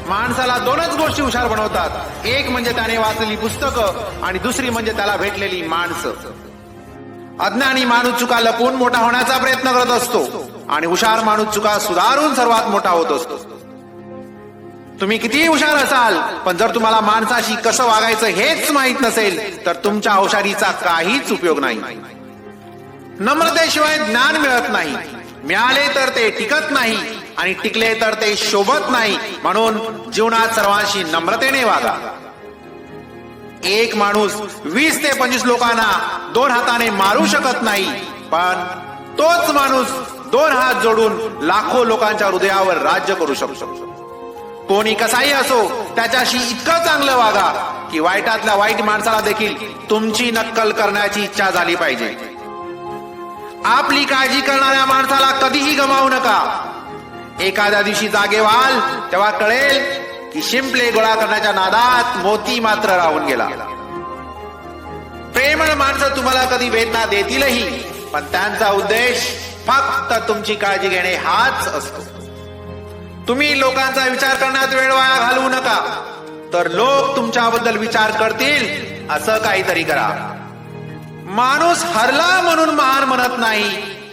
माणसाला दोनच गोष्टी हुशार बनवतात, एक म्हणजे त्याने वाचलेली पुस्तकं आणि दुसरी म्हणजे त्याला भेटलेली माणसं. अज्ञानी माणूस चुका लपवून मोठा होण्याचा प्रयत्न करत असतो आणि हुशार माणूस चुका सुधारून सर्वात मोठा होत असतो. तुम्ही कितीही हुशार असाल, पण जर तुम्हाला माणसाशी कसं वागायचं हेच माहित नसेल तर तुमच्या हुशारीचा काहीच उपयोग नाही. नम्रतेशिवाय ज्ञान मिळत नाही, मिळाले तर ते टिकत नाही आणि टिकले तर ते शोभत नाही. म्हणून जीवनात सर्वांशी नम्रतेने वागा. एक माणूस 20 ते 25 लोकांना 2 हाताने मारू शकत नाही, पण तोच माणूस 2 हात जोडून लाखो लोकांच्या हृदयावर राज्य करू शकतो. कोणी कसाही असो, त्याच्याशी इतकं चांगलं वागा की वाईटातल्या वाईट माणसाला देखील तुमची नक्कल करण्याची इच्छा झाली पाहिजे. आपली काळजी करणाऱ्या माणसाला कधीही गमावू नका. एखाद्या दिवशी जागे व्हाल तेव्हा कळेल की शिंपले गोळा करण्याच्या नादात मोती मात्र राहून गेला. प्रेमळ माणसं तुम्हाला कधी वेदना देतीलही, पण त्यांचा उद्देश फक्त तुमची काळजी घेणे हाच असतो. तुम्ही लोकांचा विचार करण्यात वेळ वाया घालवू नका, तर लोक तुमच्याबद्दल विचार करतील असं काहीतरी करा. माणूस हरला म्हणून महान म्हणत नाही,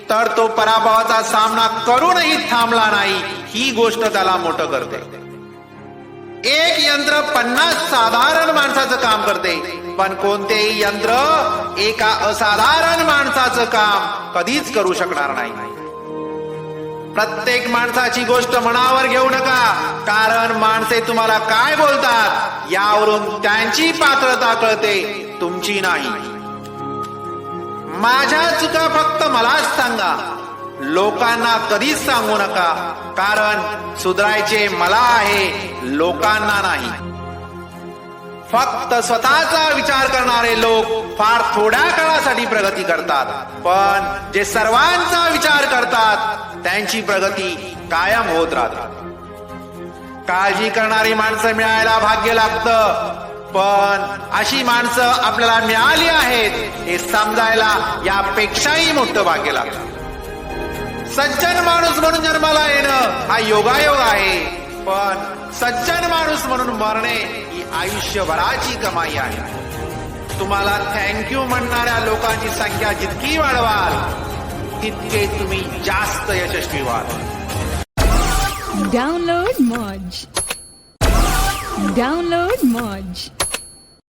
तर तो पराभवाचा सामना करूनही थांबला नाही ही गोष्ट त्याला मोठं करते. एक यंत्र 50 साधारण माणसाचं काम करते, पण कोणतेही यंत्र एका असाधारण माणसाचं काम कधीच करू शकणार नाही. प्रत्येक माणसाची गोष्ट मनावर घेऊ नका, कारण माणसे तुम्हाला काय बोलतात यावरून त्यांची पात्रता कळते, तुमची नाही. माझ्या चुका फक्त मलाच सांगा, लोकांना कधीच सांगू नका, कारण सुधारायचे मला आहे, लोकांना नाही. फक्त स्वतःचा विचार करणारे लोक फार थोड्या काळासाठी प्रगती करतात, पण जे सर्वांचा विचार करतात त्यांची प्रगती कायम होत राहते. काळजी करणारी माणसं मिळायला भाग्य लागतं, पण अशी माणसं आपल्याला मिळाली आहेत हे समजायला यापेक्षाही मोठं भाग्य लागतं. सज्जन माणूस म्हणून जन्माला येणं हा योगायोग आहे, पण सज्जन माणूस म्हणून मरणे ही आयुष्यभराची कमाई आहे. तुम्हाला थँक्यू म्हणणाऱ्या लोकांची संख्या जितकी वाढवाल तितके तुम्ही जास्त यशस्वी व्हाल. Download Moj.